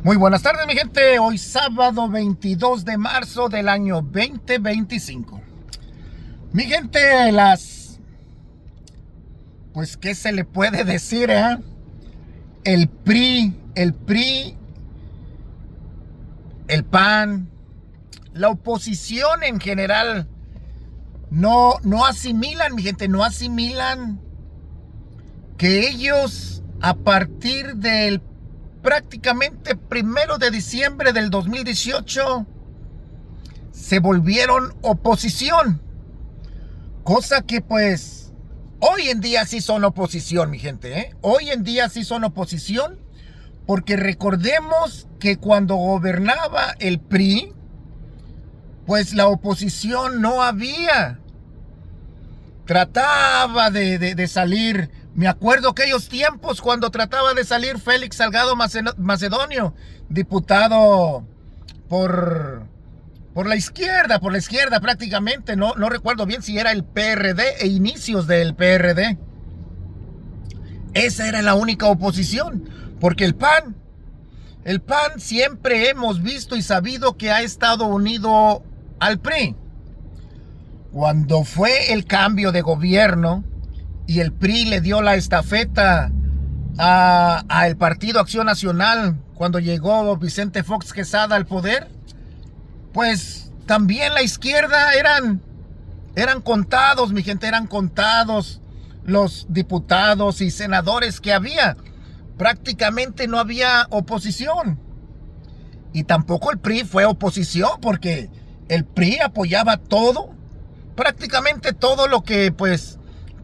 Muy buenas tardes, mi gente. Hoy sábado 22 de marzo del año 2025. Mi gente, pues, ¿qué se le puede decir, el PRI, el PAN, la oposición en general, no asimilan, mi gente, no asimilan que ellos, a partir del prácticamente 1 de diciembre del 2018, se volvieron oposición, cosa que pues hoy en día sí son oposición, mi gente, hoy en día sí son oposición, porque recordemos que cuando gobernaba el PRI, pues la oposición no había, trataba de salir. Me acuerdo aquellos tiempos cuando trataba de salir Félix Salgado Macedonio, diputado por la izquierda prácticamente. No recuerdo bien si era el PRD e inicios del PRD. Esa era la única oposición, porque el PAN siempre hemos visto y sabido que ha estado unido al PRI. Cuando fue el cambio de gobierno y el PRI le dio la estafeta a el Partido Acción Nacional, cuando llegó Vicente Fox Quesada al poder, pues también la izquierda eran contados, mi gente, eran contados los diputados y senadores que había. Prácticamente no había oposición. Y tampoco el PRI fue oposición, porque el PRI apoyaba todo, prácticamente todo lo que pues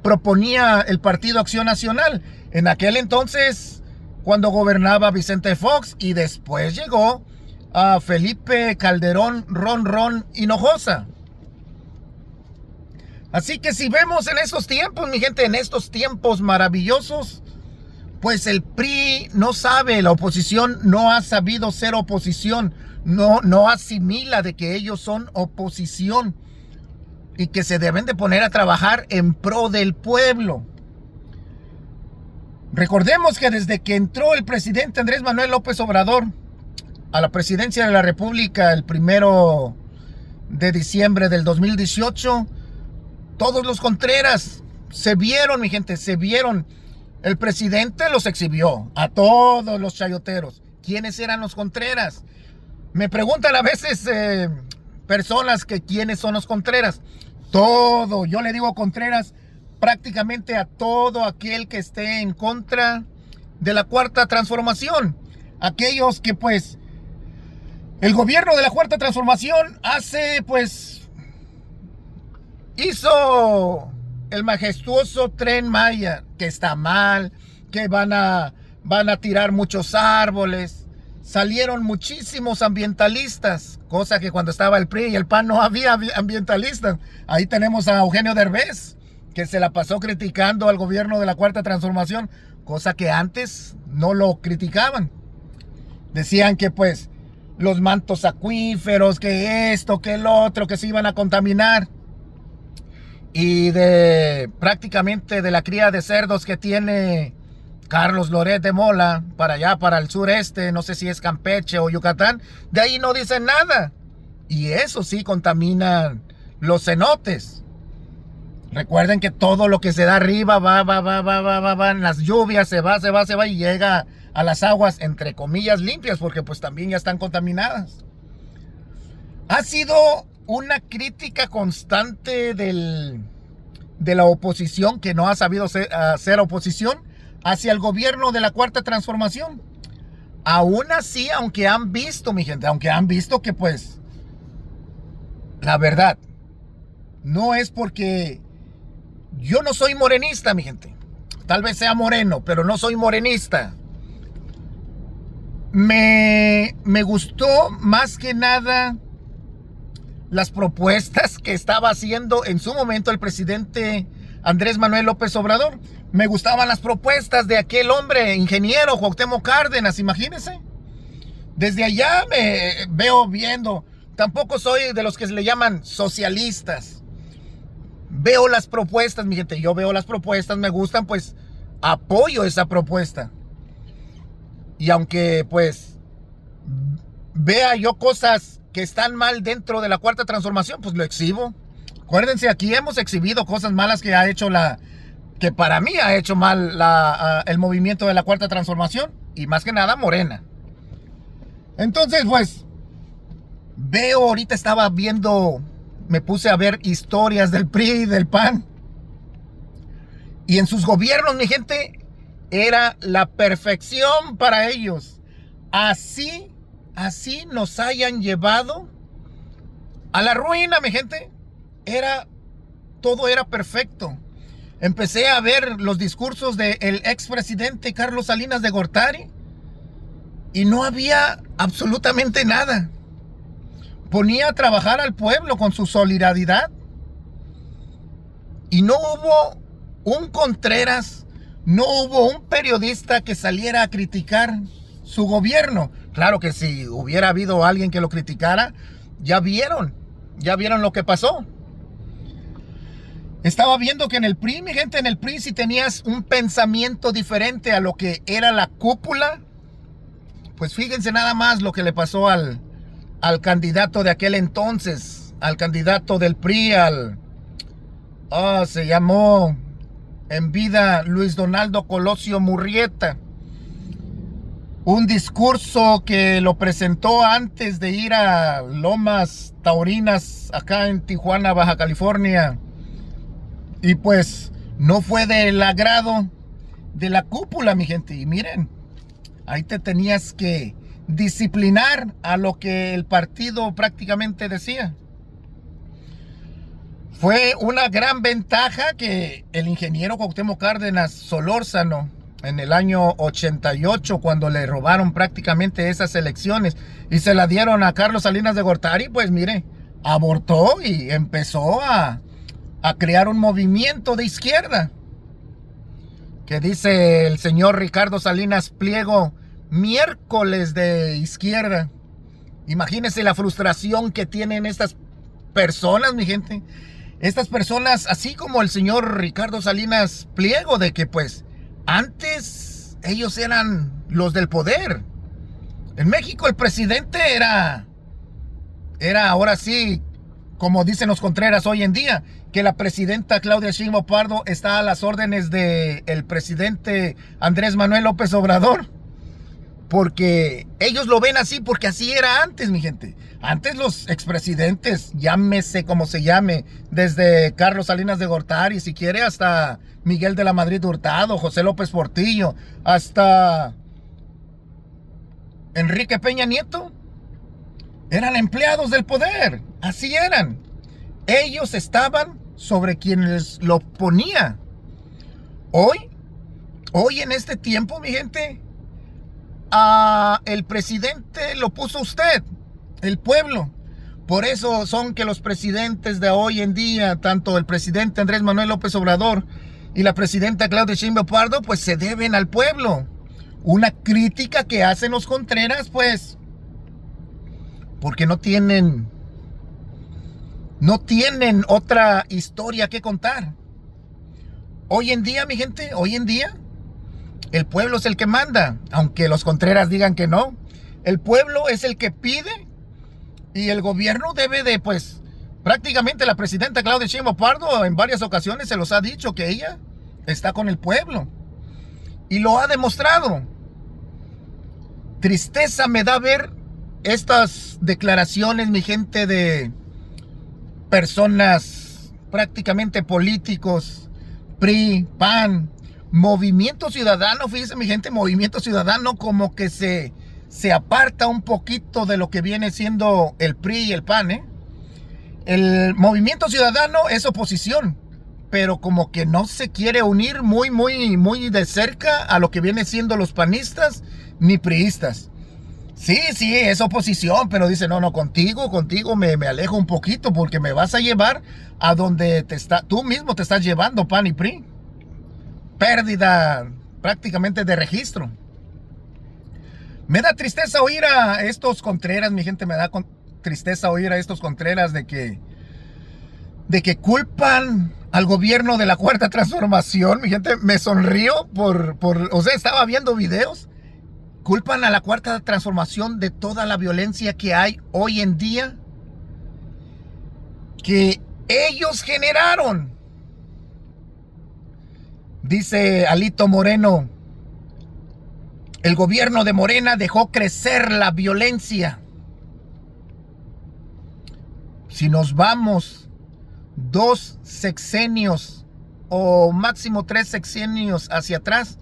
proponía el Partido Acción Nacional. En aquel entonces, cuando gobernaba Vicente Fox, y después llegó a Felipe Calderón Ron Hinojosa. Así que si vemos en estos tiempos, mi gente, en estos tiempos maravillosos, pues el PRI no sabe, la oposición no ha sabido ser oposición, no asimila de que ellos son oposición y que se deben de poner a trabajar en pro del pueblo. Recordemos que desde que entró el presidente Andrés Manuel López Obrador a la presidencia de la República el 1 de diciembre del 2018, todos los Contreras se vieron, mi gente, se vieron. El presidente los exhibió a todos los chayoteros. ¿Quiénes eran los Contreras? Me preguntan a veces personas que quiénes son los Contreras. Yo le digo Contreras prácticamente a todo aquel que esté en contra de la Cuarta Transformación. Aquellos que pues el gobierno de la Cuarta Transformación hizo el majestuoso Tren Maya, que está mal, que van a tirar muchos árboles. Salieron muchísimos ambientalistas, cosa que cuando estaba el PRI y el PAN no había ambientalistas. Ahí tenemos a Eugenio Derbez, que se la pasó criticando al gobierno de la Cuarta Transformación, cosa que antes no lo criticaban. Decían que pues los mantos acuíferos, que esto, que el otro, que se iban a contaminar. Y prácticamente de la cría de cerdos que tiene Carlos Loret de Mola, para allá, para el sureste, no sé si es Campeche o Yucatán, de ahí no dicen nada. Y eso sí contaminan los cenotes. Recuerden que todo lo que se da arriba va en las lluvias, se va y llega a las aguas, entre comillas, limpias, porque pues también ya están contaminadas. Ha sido una crítica constante de la oposición, que no ha sabido hacer oposición hacia el gobierno de la Cuarta Transformación. Aún así, aunque han visto, mi gente, que pues la verdad no es porque yo no soy morenista, mi gente. Tal vez sea moreno, pero no soy morenista. Me gustó más que nada las propuestas que estaba haciendo en su momento el presidente Andrés Manuel López Obrador. Me gustaban las propuestas de aquel hombre, ingeniero Cuauhtémoc Cárdenas, imagínense. Desde allá me veo viendo. Tampoco soy de los que se le llaman socialistas. Veo las propuestas, mi gente. Yo veo las propuestas, me gustan, pues apoyo esa propuesta. Y aunque pues vea yo cosas que están mal dentro de la Cuarta Transformación, pues lo exhibo. Acuérdense, aquí hemos exhibido cosas malas que ha hecho que para mí ha hecho mal el movimiento de la Cuarta Transformación, y más que nada Morena. Entonces, pues, ahorita estaba viendo, me puse a ver historias del PRI y del PAN. Y en sus gobiernos, mi gente, era la perfección para ellos. Así nos hayan llevado a la ruina, mi gente. Todo era perfecto. Empecé a ver los discursos del expresidente Carlos Salinas de Gortari y no había absolutamente nada. Ponía a trabajar al pueblo con su solidaridad y no hubo un Contreras, no hubo un periodista que saliera a criticar su gobierno. Claro que si hubiera habido alguien que lo criticara, ya vieron lo que pasó. Estaba viendo que en el PRI, mi gente, en el PRI, si tenías un pensamiento diferente a lo que era la cúpula, pues fíjense nada más lo que le pasó al candidato de aquel entonces, al candidato del PRI, se llamó en vida Luis Donaldo Colosio Murrieta. Un discurso que lo presentó antes de ir a Lomas Taurinas, acá en Tijuana, Baja California. Y pues no fue del agrado de la cúpula, mi gente. Y miren, ahí te tenías que disciplinar a lo que el partido prácticamente decía. Fue una gran ventaja que el ingeniero Cuauhtémoc Cárdenas Solórzano, en el año 88, cuando le robaron prácticamente esas elecciones y se la dieron a Carlos Salinas de Gortari, pues mire, abortó y empezó a crear un movimiento de izquierda, que dice el señor Ricardo Salinas Pliego, miércoles de izquierda. Imagínense la frustración que tienen estas personas, mi gente. Estas personas, así como el señor Ricardo Salinas Pliego, de que pues antes ellos eran los del poder. En México el presidente era ahora sí, como dicen los Contreras hoy en día, que la presidenta Claudia Sheinbaum Pardo está a las órdenes del presidente Andrés Manuel López Obrador. Porque ellos lo ven así, porque así era antes, mi gente. Antes los expresidentes, llámese como se llame, desde Carlos Salinas de Gortari, si quiere, hasta Miguel de la Madrid Hurtado, José López Portillo, hasta Enrique Peña Nieto, eran empleados del poder. Así eran. Ellos estaban sobre quienes lo ponía. Hoy en este tiempo, mi gente, el presidente lo puso usted, el pueblo. Por eso son que los presidentes de hoy en día, tanto el presidente Andrés Manuel López Obrador y la presidenta Claudia Sheinbaum Pardo, pues se deben al pueblo. Una crítica que hacen los Contreras, pues, porque no tienen otra historia que contar. Hoy en día, mi gente, el pueblo es el que manda, aunque los Contreras digan que no. El pueblo es el que pide y el gobierno debe de, pues, prácticamente la presidenta Claudia Sheinbaum Pardo en varias ocasiones se los ha dicho que ella está con el pueblo y lo ha demostrado. Tristeza me da ver estas declaraciones, mi gente, de personas prácticamente políticos, PRI, PAN, Movimiento Ciudadano. Fíjense, mi gente, Movimiento Ciudadano como que se aparta un poquito de lo que viene siendo el PRI y el PAN, El Movimiento Ciudadano es oposición, pero como que no se quiere unir muy de cerca a lo que viene siendo los panistas ni priistas. Sí, es oposición, pero dice, no, contigo me alejo un poquito porque me vas a llevar a donde tú mismo te estás llevando, PAN y PRI. Pérdida prácticamente de registro. Me da tristeza oír a estos Contreras, mi gente, me da tristeza oír a estos Contreras de que culpan al gobierno de la Cuarta Transformación. Mi gente, me sonrío o sea, estaba viendo videos culpan a la Cuarta Transformación de toda la violencia que hay hoy en día, que ellos generaron. Dice Alito Moreno, el gobierno de Morena dejó crecer la violencia. Si nos vamos 2 sexenios o máximo 3 sexenios hacia atrás,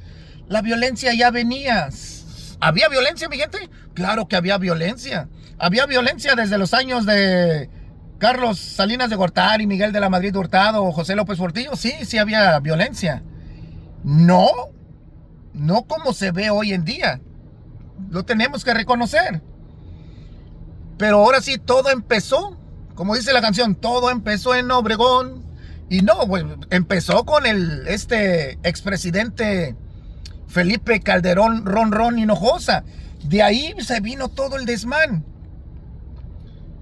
la violencia ya venía. ¿Había violencia, mi gente? Claro que había violencia. Había violencia desde los años de Carlos Salinas de Gortari, Miguel de la Madrid Hurtado o José López Portillo. Sí había violencia. No como se ve hoy en día. Lo tenemos que reconocer. Pero ahora sí, todo empezó, como dice la canción, todo empezó en Obregón. Y no, pues empezó con el expresidente Felipe Calderón Ron Hinojosa. De ahí se vino todo el desmán.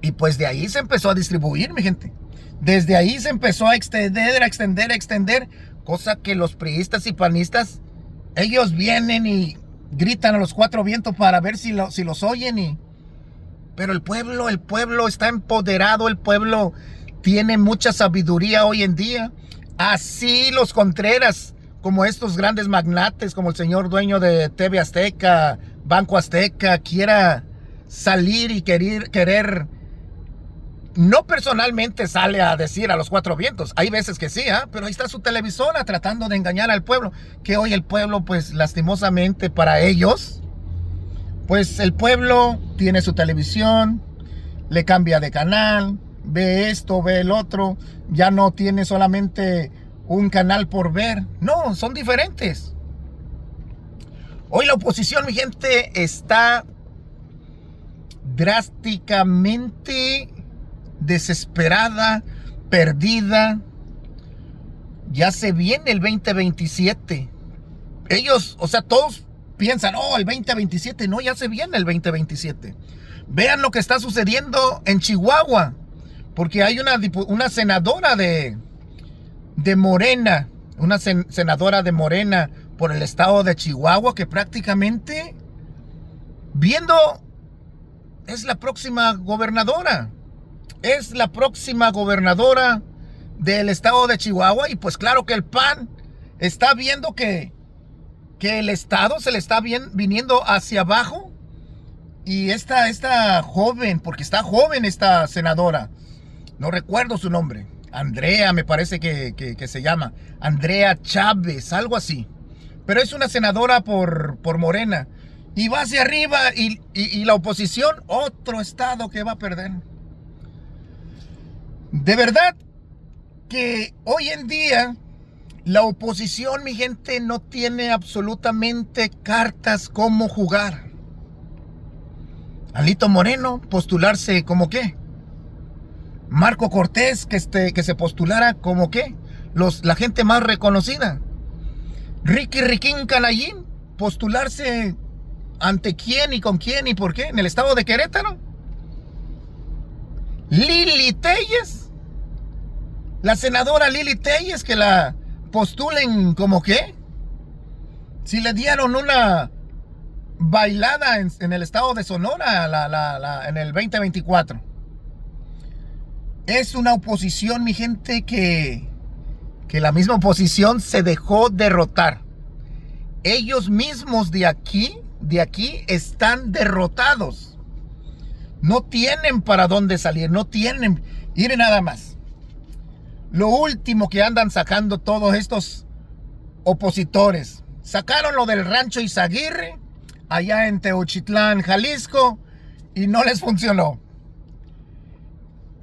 Y pues de ahí se empezó a distribuir, mi gente. Desde ahí se empezó a extender. Cosa que los priistas y panistas, ellos vienen y gritan a los 4 vientos para ver si los oyen. Pero el pueblo está empoderado. El pueblo tiene mucha sabiduría hoy en día. Así los Contreras, como estos grandes magnates, como el señor dueño de TV Azteca, Banco Azteca, quiera salir y querer, no personalmente sale a decir a los 4 vientos. Hay veces que sí, pero ahí está su televisora tratando de engañar al pueblo. Que hoy el pueblo, pues lastimosamente para ellos, pues el pueblo tiene su televisión, le cambia de canal, ve esto, ve el otro. Ya no tiene solamente un canal por ver. No, son diferentes. Hoy la oposición, mi gente, está drásticamente desesperada, perdida. Ya se viene el 2027. Ellos, o sea, todos piensan, el 2027. No, ya se viene el 2027. Vean lo que está sucediendo en Chihuahua. Porque hay una senadora de Morena, una senadora de Morena por el estado de Chihuahua, que prácticamente es la próxima gobernadora. Es la próxima gobernadora del estado de Chihuahua. Y pues claro que el PAN está viendo que el estado se le está viniendo hacia abajo. Y esta joven, porque está joven esta senadora, no recuerdo su nombre, Andrea me parece que se llama, Andrea Chávez, algo así. Pero es una senadora por Morena. Y va hacia arriba y la oposición, otro estado que va a perder. De verdad que hoy en día la oposición, mi gente, no tiene absolutamente cartas como jugar. Alito Moreno postularse como qué. Marco Cortés que se postulara como qué. La gente más reconocida. Riquín Canallín postularse ante quién y con quién y por qué. En el estado de Querétaro. Lili Téllez, la senadora Lili Téllez, que la postulen como qué. Si le dieron una bailada en el estado de Sonora en el 2024. Es una oposición, mi gente, que la misma oposición se dejó derrotar. Ellos mismos de aquí están derrotados. No tienen para dónde salir, no tienen. Miren nada más. Lo último que andan sacando todos estos opositores. Sacaron lo del rancho Izaguirre, allá en Teochitlán, Jalisco, y no les funcionó.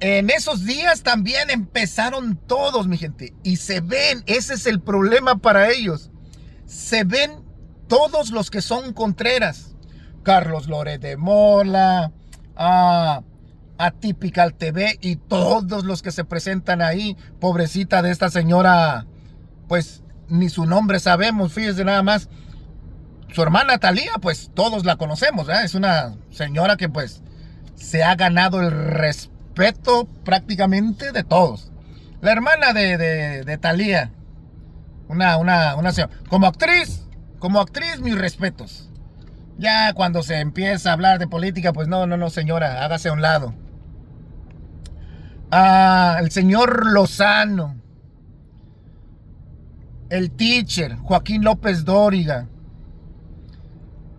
En esos días también empezaron todos, mi gente. Y se ven, ese es el problema para ellos. Se ven todos los que son Contreras. Carlos Loret de Mola, Atypical TV y todos los que se presentan ahí. Pobrecita de esta señora, pues ni su nombre sabemos, fíjense nada más. Su hermana Talía, pues todos la conocemos, ¿eh? Es una señora que pues se ha ganado el respeto prácticamente de todos. La hermana de Talía, una señora. Como actriz, mis respetos. Ya cuando se empieza a hablar de política, pues no, señora, hágase a un lado. El señor Lozano, el teacher, Joaquín López Dóriga,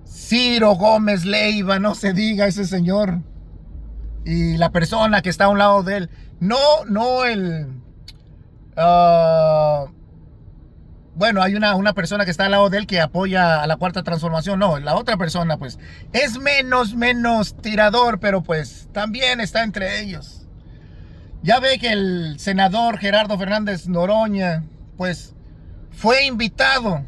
Ciro Gómez Leiva, no se diga ese señor. Y la persona que está a un lado de él. No el... bueno, hay una persona que está al lado de él que apoya a la Cuarta Transformación. No, la otra persona pues es menos tirador, pero pues también está entre ellos. Ya ve que el senador Gerardo Fernández Noroña pues fue invitado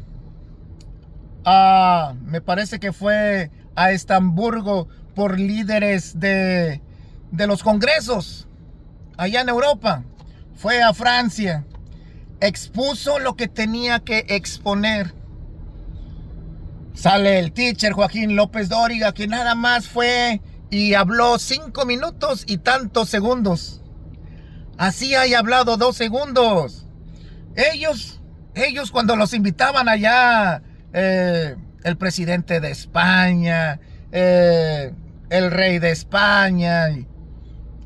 me parece que fue a Estamburgo por líderes de los congresos allá en Europa. Fue a Francia, expuso lo que tenía que exponer. Sale el teacher Joaquín López Dóriga, que nada más fue y habló 5 minutos y tantos segundos. Así haya hablado 2 segundos. Ellos cuando los invitaban allá, el presidente de España, el rey de España,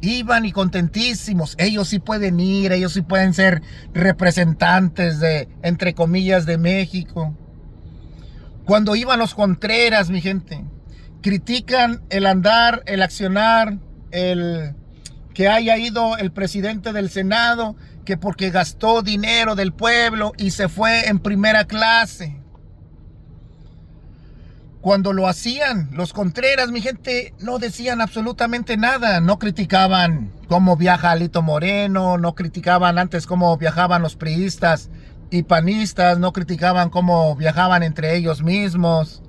iban y contentísimos. Ellos sí pueden ir, ellos sí pueden ser representantes de, entre comillas, de México. Cuando iban los Contreras, mi gente, critican el andar, el accionar, el que haya ido el presidente del Senado, que porque gastó dinero del pueblo y se fue en primera clase. Cuando lo hacían, los Contreras, mi gente, no decían absolutamente nada. No criticaban cómo viaja Alito Moreno, no criticaban antes cómo viajaban los priistas y panistas, no criticaban cómo viajaban entre ellos mismos.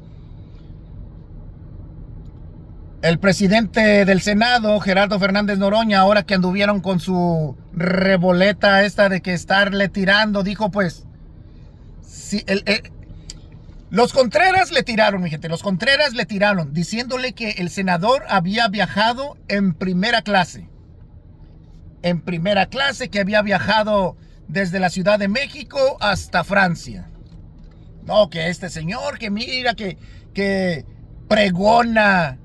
El presidente del Senado, Gerardo Fernández Noroña, ahora que anduvieron con su reboleta esta de que estarle tirando, dijo pues, si los Contreras le tiraron, mi gente, los Contreras le tiraron, diciéndole que el senador había viajado en primera clase. En primera clase, que había viajado desde la Ciudad de México hasta Francia. No, que este señor, que mira, que pregona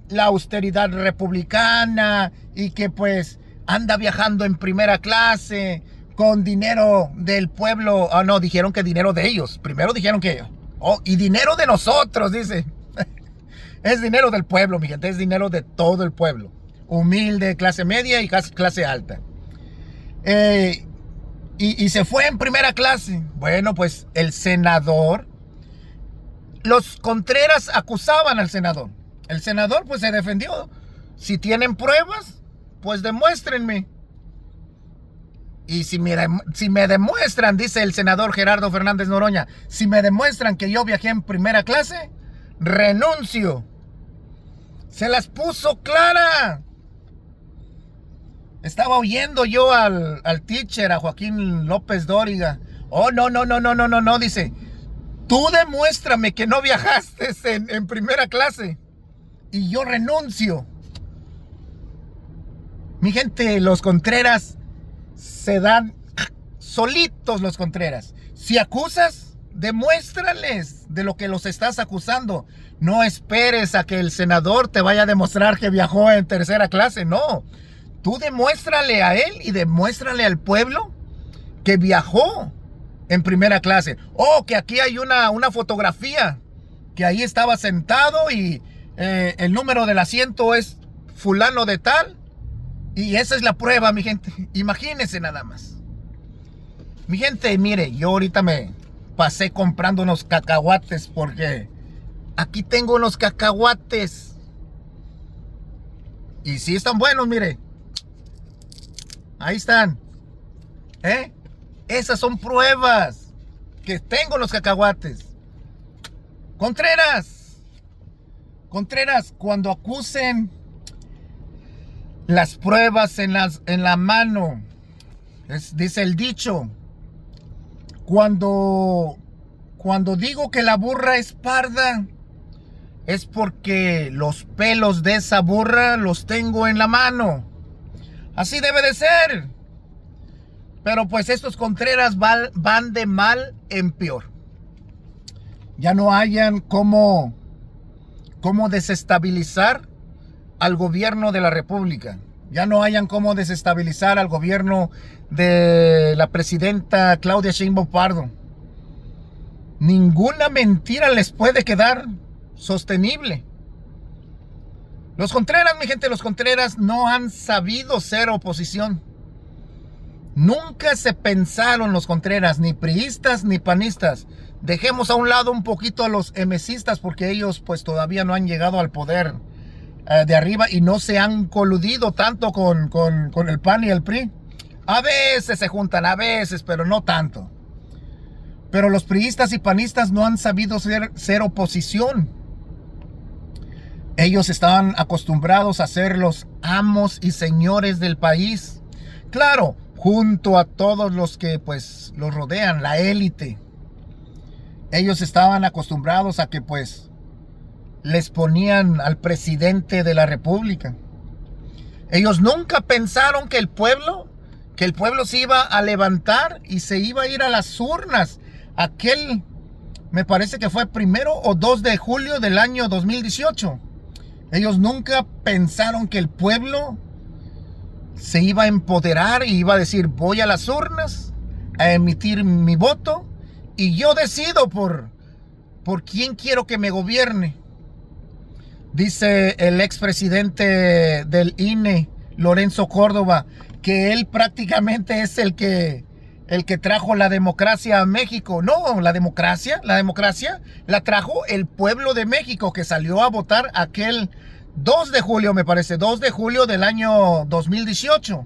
la austeridad republicana y que pues anda viajando en primera clase con dinero del pueblo. No, dijeron que dinero de ellos. Primero dijeron que, y dinero de nosotros, dice. Es dinero del pueblo, mi gente, es dinero de todo el pueblo. Humilde, clase media y clase alta. Y se fue en primera clase. Bueno, pues el senador, los Contreras acusaban al senador. El senador pues se defendió. Si tienen pruebas, pues demuéstrenme. Y si me demuestran, dice el senador Gerardo Fernández Noroña, si me demuestran que yo viajé en primera clase, renuncio. Se las puso clara. Estaba oyendo yo al teacher, a Joaquín López Dóriga. Oh, no, dice, tú demuéstrame que no viajaste en primera clase y yo renuncio. Mi gente, los Contreras se dan solitos, los Contreras. Si acusas, demuéstrales de lo que los estás acusando. No esperes a que el senador te vaya a demostrar que viajó en tercera clase, no. Tú demuéstrale a él y demuéstrale al pueblo que viajó en primera clase. Que aquí hay una fotografía, que ahí estaba sentado y el número del asiento es fulano de tal. Y esa es la prueba, mi gente. Imagínense nada más. Mi gente, mire, yo ahorita me pasé comprando unos cacahuates porque aquí tengo unos cacahuates. Y sí están buenos, mire. Ahí están. Esas son pruebas que tengo los cacahuates. Contreras, cuando acusen, las pruebas en la mano. Dice el dicho. Cuando digo que la burra es parda, es porque los pelos de esa burra los tengo en la mano. Así debe de ser. Pero pues estos Contreras van de mal en peor. Ya no hayan cómo cómo desestabilizar al gobierno de la República. Ya no hayan cómo desestabilizar al gobierno de la presidenta Claudia Sheinbaum Pardo. Ninguna mentira les puede quedar sostenible. Los Contreras, mi gente, los Contreras no han sabido ser oposición. Nunca se pensaron los Contreras, ni priistas ni panistas. Dejemos a un lado un poquito a los emesistas porque ellos pues todavía no han llegado al poder de arriba y no se han coludido tanto con el PAN y el PRI. A veces se juntan, a veces, pero no tanto. Pero los priistas y panistas no han sabido ser oposición. Ellos estaban acostumbrados a ser los amos y señores del país. Claro, junto a todos los que pues los rodean, la élite. Ellos estaban acostumbrados a que pues les ponían al presidente de la República. Ellos nunca pensaron que el pueblo se iba a levantar y se iba a ir a las urnas. Aquel, me parece que fue 1 o 2 de julio del año 2018. Ellos nunca pensaron que el pueblo se iba a empoderar y iba a decir, voy a las urnas a emitir mi voto y yo decido por quién quiero que me gobierne. Dice el expresidente del INE, Lorenzo Córdoba, que él prácticamente es el que trajo la democracia a México. No, la democracia la trajo el pueblo de México que salió a votar aquel 2 de julio, me parece, 2 de julio del año 2018.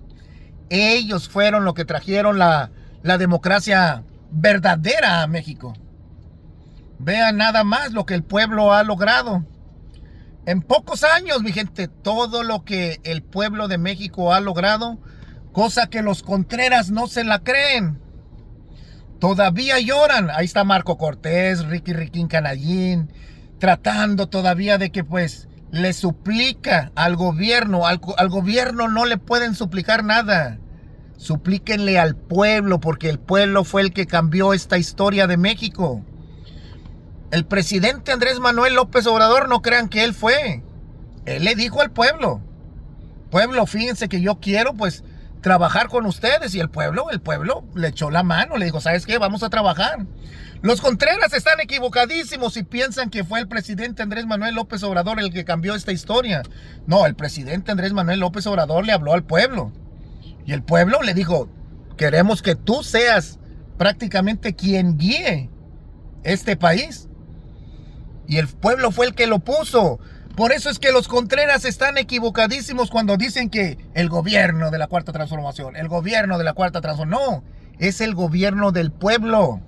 Ellos fueron los que trajeron la democracia verdadera a México. Vean nada más lo que el pueblo ha logrado. En pocos años, mi gente, todo lo que el pueblo de México ha logrado, cosa que los Contreras no se la creen. Todavía lloran. Ahí está Marco Cortés, Riquín Canallín, tratando todavía de que pues le suplica al gobierno. Al gobierno no le pueden suplicar nada. Suplíquenle al pueblo, porque el pueblo fue el que cambió esta historia de México. El presidente Andrés Manuel López Obrador, no crean que él fue. Él le dijo al pueblo, fíjense que yo quiero pues trabajar con ustedes. Y el pueblo le echó la mano, le dijo, ¿sabes qué? Vamos a trabajar. Los Contreras están equivocadísimos y piensan que fue el presidente Andrés Manuel López Obrador el que cambió esta historia. No, el presidente Andrés Manuel López Obrador le habló al pueblo. Y el pueblo le dijo, queremos que tú seas prácticamente quien guíe este país. Y el pueblo fue el que lo puso. Por eso es que los Contreras están equivocadísimos cuando dicen que el gobierno de la Cuarta Transformación, el gobierno de la Cuarta Transformación. No, es el gobierno del pueblo.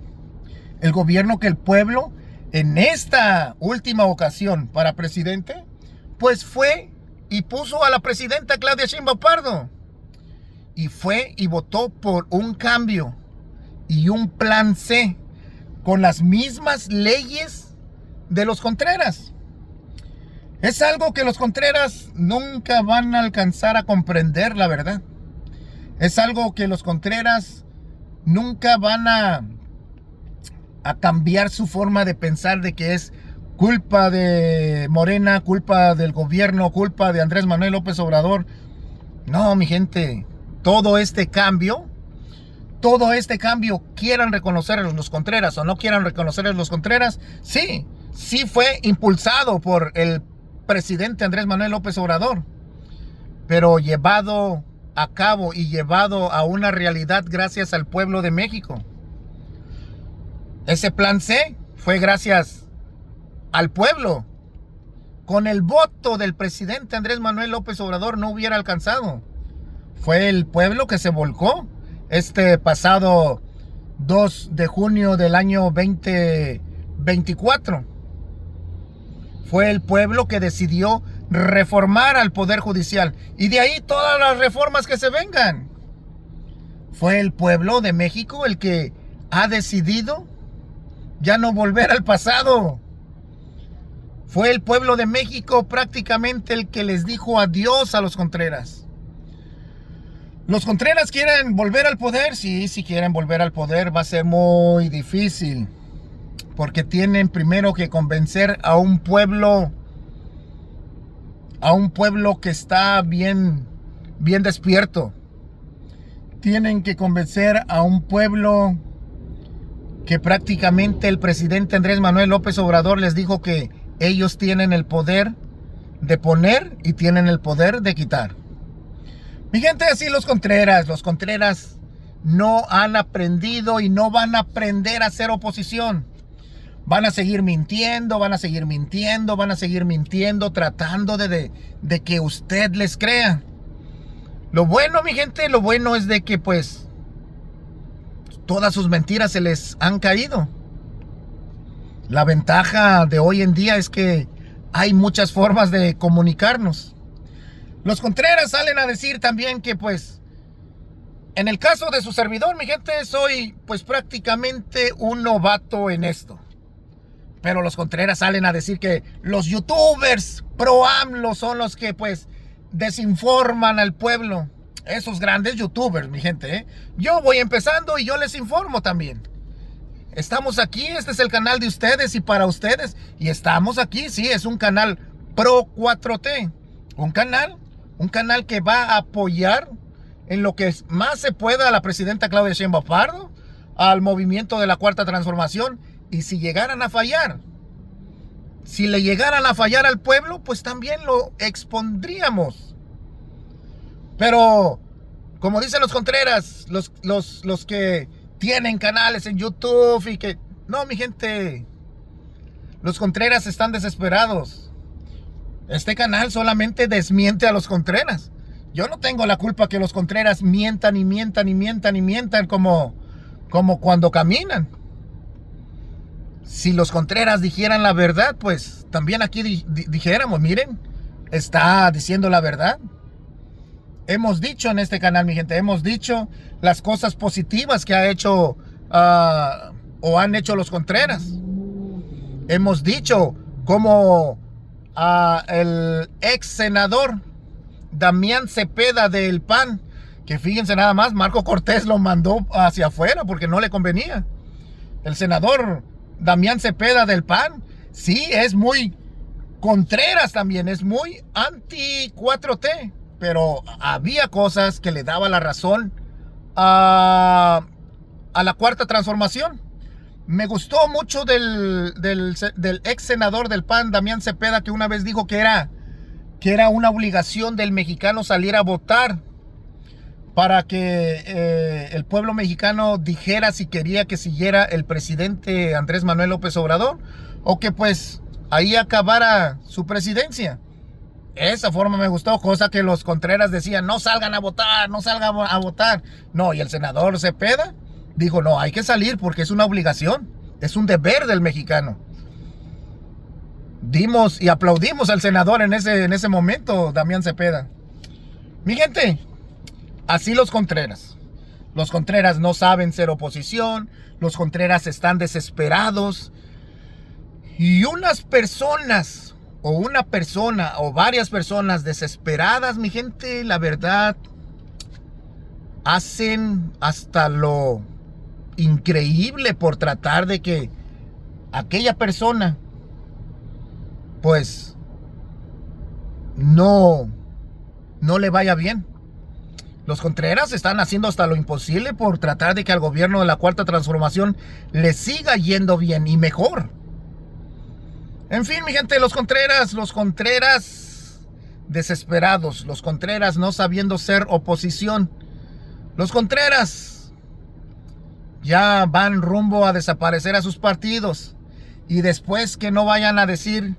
El gobierno que el pueblo, en esta última ocasión para presidente, pues fue y puso a la presidenta Claudia Sheinbaum Pardo. Y fue y votó por un cambio y un plan C con las mismas leyes de los Contreras. Es algo que los Contreras nunca van a alcanzar a comprender, la verdad. Es algo que los Contreras nunca van a cambiar su forma de pensar, de que es culpa de Morena, culpa del gobierno, culpa de Andrés Manuel López Obrador. No, mi gente, todo este cambio, quieran reconocerlos los Contreras o no quieran reconocerlos los Contreras, sí fue impulsado por el presidente Andrés Manuel López Obrador, pero llevado a cabo y llevado a una realidad gracias al pueblo de México. Ese plan C fue gracias al pueblo. Con el voto del presidente Andrés Manuel López Obrador no hubiera alcanzado. Fue el pueblo que se volcó este pasado 2 de junio del año 2024. Fue el pueblo que decidió reformar al Poder Judicial. Y de ahí todas las reformas que se vengan. Fue el pueblo de México el que ha decidido ya no volver al pasado. Fue el pueblo de México prácticamente el que les dijo adiós a los Contreras. ¿Los Contreras quieren volver al poder? Sí, si quieren volver al poder va a ser muy difícil. Porque tienen primero que convencer a un pueblo a un pueblo que está bien despierto. Tienen que convencer a un pueblo que prácticamente el presidente Andrés Manuel López Obrador les dijo que ellos tienen el poder de poner y tienen el poder de quitar. Mi gente, así los Contreras no han aprendido y no van a aprender a hacer oposición. Van a seguir mintiendo, van a seguir mintiendo, van a seguir mintiendo, tratando de que usted les crea. Lo bueno, mi gente, lo bueno es de que pues todas sus mentiras se les han caído. La ventaja de hoy en día es que hay muchas formas de comunicarnos. Los Contreras salen a decir también que pues en el caso de su servidor, mi gente, soy pues prácticamente un novato en esto. Pero los Contreras salen a decir que los youtubers pro AMLO son los que pues desinforman al pueblo. Esos grandes youtubers, mi gente, ¿eh? Yo voy empezando y yo les informo también. Estamos aquí, este es el canal de ustedes y para ustedes. Y estamos aquí, sí, es un canal pro 4T. Un canal que va a apoyar en lo que más se pueda a la presidenta Claudia Sheinbaum Pardo, al movimiento de la Cuarta Transformación. Y si llegaran a fallar, si le llegaran a fallar al pueblo, pues también lo expondríamos. Pero, como dicen los Contreras, los que tienen canales en YouTube y que... No, mi gente, los Contreras están desesperados. Este canal solamente desmiente a los Contreras. Yo no tengo la culpa que los Contreras mientan y mientan y mientan y mientan como cuando caminan. Si los Contreras dijeran la verdad, pues también aquí dijéramos, miren, está diciendo la verdad. Hemos dicho en este canal, mi gente, hemos dicho las cosas positivas que ha hecho o han hecho los Contreras. Hemos dicho cómo el ex senador Damián Cepeda del PAN, que fíjense nada más, Marco Cortés lo mandó hacia afuera porque no le convenía. El senador Damián Cepeda del PAN, sí, es muy Contreras también, es muy anti 4T, pero había cosas que le daba la razón a la Cuarta Transformación. Me gustó mucho del ex senador del PAN, Damián Cepeda, que una vez dijo que era una obligación del mexicano salir a votar para que el pueblo mexicano dijera si quería que siguiera el presidente Andrés Manuel López Obrador o que pues ahí acabara su presidencia. Esa forma me gustó, cosa que los Contreras decían, no salgan a votar, no salgan a votar. No, y el senador Cepeda dijo, no, hay que salir porque es una obligación, es un deber del mexicano. Dimos y aplaudimos al senador en ese momento, Damián Cepeda. Mi gente, así los Contreras. Los Contreras no saben ser oposición, los Contreras están desesperados. Y unas personas, o una persona, o varias personas desesperadas, mi gente, la verdad, hacen hasta lo increíble por tratar de que aquella persona, pues, no le vaya bien. Los Contreras están haciendo hasta lo imposible por tratar de que al gobierno de la Cuarta Transformación le siga yendo bien y mejor. En fin, mi gente, los Contreras desesperados, los Contreras no sabiendo ser oposición, los Contreras ya van rumbo a desaparecer a sus partidos y después que no vayan a decir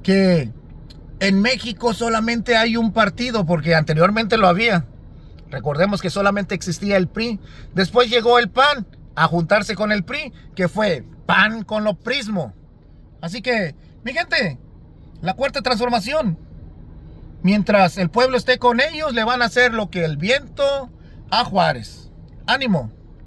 que en México solamente hay un partido, porque anteriormente lo había. Recordemos que solamente existía el PRI. Después llegó el PAN a juntarse con el PRI, que fue PAN con lo prismo. Así que, mi gente, la Cuarta Transformación, mientras el pueblo esté con ellos, le van a hacer lo que el viento a Juárez. ¡Ánimo!